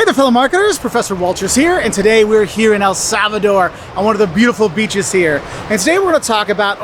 Hey there, fellow marketers, Professor Walters here, and today we're here in El Salvador on one of the beautiful beaches here. And today we're going to talk about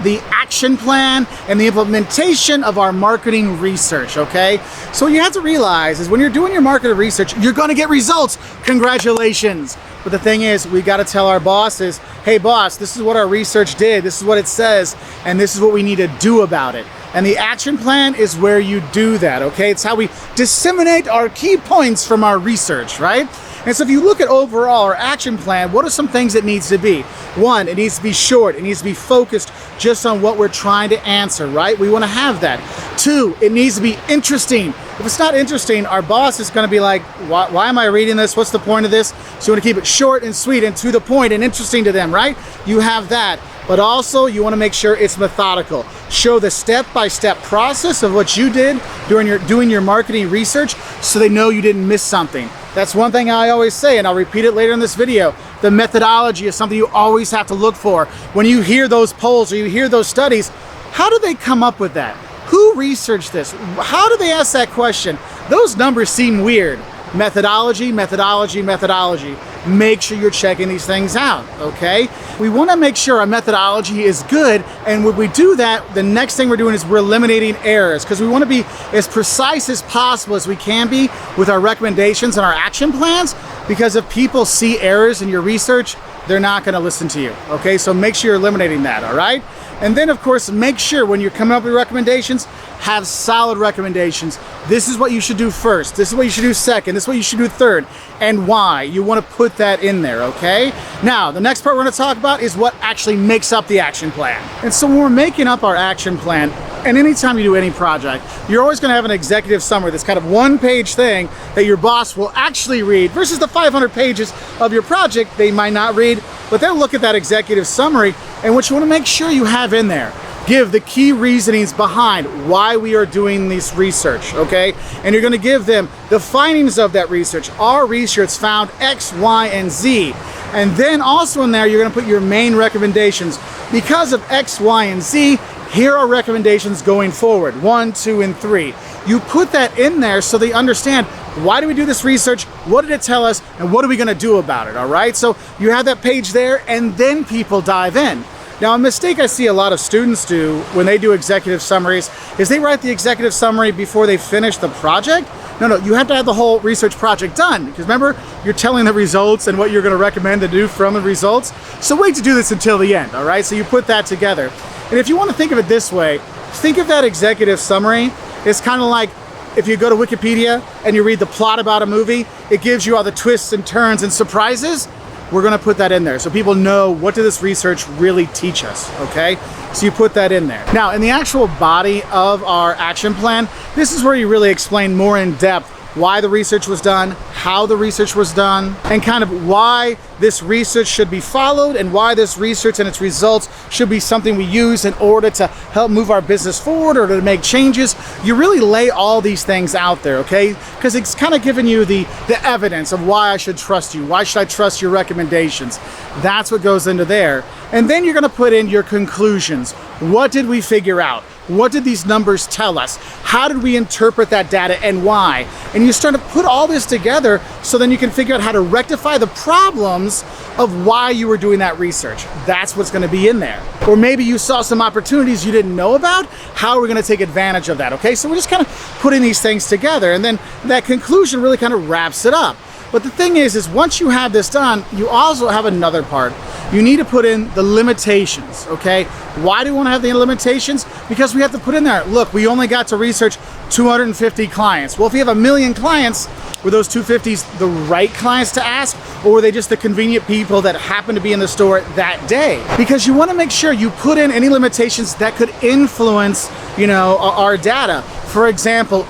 the action plan and the implementation of our marketing research, okay? So what you have to realize is when you're doing your marketing research, you're going to get results. Congratulations. But the thing is, we got to tell our bosses, hey boss, this is what our research did, this is what it says, and this is what we need to do about it. And the action plan is where you do that, okay? It's how we disseminate our key points from our research, right? And so if you look at overall our action plan, what are some things it needs to be? One, it needs to be short. It needs to be focused just on what we're trying to answer, right? We want to have that. Two, it needs to be interesting. If it's not interesting, our boss is going to be like, why am I reading this? What's the point of this? So you want to keep it short and sweet and to the point and interesting to them, right? You have that. But also you want to make sure it's methodical. Show the step-by-step process of what you did during doing your marketing research so they know you didn't miss something. That's one thing I always say, and I'll repeat it later in this video. The methodology is something you always have to look for. When you hear those polls or you hear those studies, how do they come up with that? Who researched this? How do they ask that question? Those numbers seem weird. Methodology, methodology, methodology. Make sure you're checking these things out, okay? We want to make sure our methodology is good, and when we do that, the next thing we're doing is we're eliminating errors, because we want to be as precise as possible as we can be with our recommendations and our action plans, because if people see errors in your research, they're not going to listen to you, okay? So make sure you're eliminating that, all right? And then, of course, make sure when you're coming up with recommendations, have solid recommendations. This is what you should do first. This is what you should do second. This is what you should do third. And why. You want to put that in there, okay? Now, the next part we're going to talk about is what actually makes up the action plan. And so when we're making up our action plan, and anytime you do any project, you're always going to have an executive summary, this kind of one-page thing that your boss will actually read versus the 500 pages of your project they might not read, but they'll look at that executive summary, and what you want to make sure you have in there, give the key reasonings behind why we are doing this research, okay? And you're going to give them the findings of that research. Our research found X, Y, and Z. And then also in there, you're going to put your main recommendations. Because of X, Y, and Z, here are recommendations going forward, 1, 2, and 3. You put that in there so they understand, why do we do this research? What did it tell us? And what are we going to do about it, all right? So you have that page there, and then people dive in. Now, a mistake I see a lot of students do when they do executive summaries is they write the executive summary before they finish the project. No, you have to have the whole research project done, because remember, you're telling the results and what you're going to recommend to do from the results. So wait to do this until the end, all right? So you put that together. And if you want to think of it this way, think of that executive summary as kind of like if you go to Wikipedia and you read the plot about a movie, it gives you all the twists and turns and surprises. We're going to put that in there so people know, what did this research really teach us, okay? So you put that in there. Now, in the actual body of our action plan, this is where you really explain more in depth why the research was done, how the research was done, and kind of why this research should be followed and why this research and its results should be something we use in order to help move our business forward or to make changes. You really lay all these things out there, okay? Because it's kind of giving you the evidence of why I should trust you. Why should I trust your recommendations? That's what goes into there. And then you're going to put in your conclusions. What did we figure out? What did these numbers tell us? How did we interpret that data and why? And you start to put all this together so then you can figure out how to rectify the problems of why you were doing that research. That's what's going to be in there. Or maybe you saw some opportunities you didn't know about. How are we going to take advantage of that? Okay, so we're just kind of putting these things together, and then that conclusion really kind of wraps it up. But the thing is once you have this done, you also have another part. You need to put in the limitations, okay? Why do we want to have the limitations? Because we have to put in there, look, we only got to research 250 clients. Well, if you have 1 million clients, were those 250s the right clients to ask, or were they just the convenient people that happened to be in the store that day? Because you want to make sure you put in any limitations that could influence, our data. For example,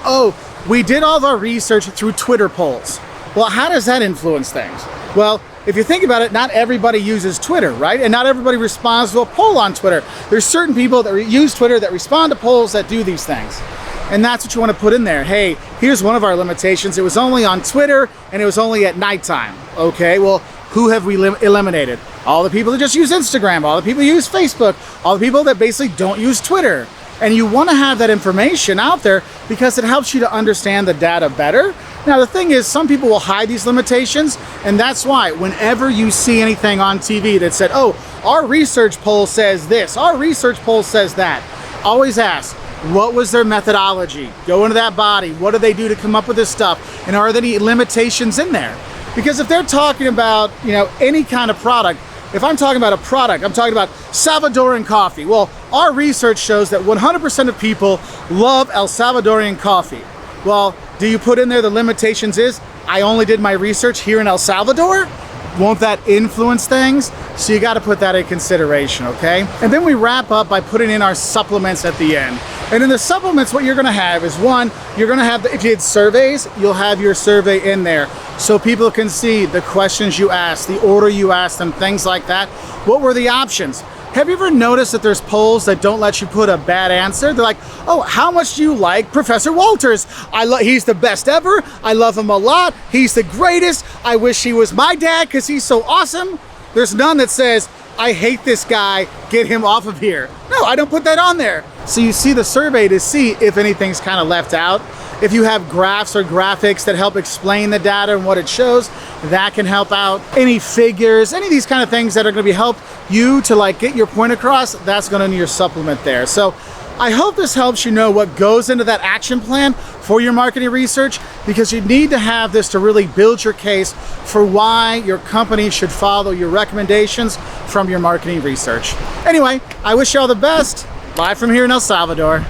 we did all of our research through Twitter polls. Well, how does that influence things? Well, if you think about it, not everybody uses Twitter, right? And not everybody responds to a poll on Twitter. There's certain people that use Twitter that respond to polls that do these things. And that's what you want to put in there. Hey, here's one of our limitations. It was only on Twitter and it was only at nighttime. Okay, well, who have we eliminated? All the people that just use Instagram, all the people who use Facebook, all the people that basically don't use Twitter. And you want to have that information out there because it helps you to understand the data better. Now the thing is, some people will hide these limitations, and that's why whenever you see anything on TV that said, oh, our research poll says this, our research poll says that, always ask, what was their methodology? Go into that body, what did they do to come up with this stuff, and are there any limitations in there? Because if they're talking about, you know, any kind of product, if I'm talking about a product, I'm talking about Salvadoran coffee. Well, our research shows that 100% of people love El Salvadorian coffee. Well, do you put in there the limitations is, I only did my research here in El Salvador? Won't that influence things? So you gotta put that in consideration, okay? And then we wrap up by putting in our supplements at the end. And in the supplements, what you're gonna have is one, you're gonna have, if you did surveys, you'll have your survey in there so people can see the questions you asked, the order you asked them, things like that. What were the options? Have you ever noticed that there's polls that don't let you put a bad answer? They're like, oh, how much do you like Professor Walters? He's the best ever. I love him a lot. He's the greatest. I wish he was my dad because he's so awesome. There's none that says, I hate this guy, get him off of here. No, I don't put that on there. So you see the survey to see if anything's kind of left out. If you have graphs or graphics that help explain the data and what it shows, that can help out. Any figures, any of these kind of things that are gonna help you to like get your point across, that's gonna be your supplement there. So I hope this helps you know what goes into that action plan for your marketing research, because you need to have this to really build your case for why your company should follow your recommendations from your marketing research. Anyway, I wish you all the best. Live from here in El Salvador.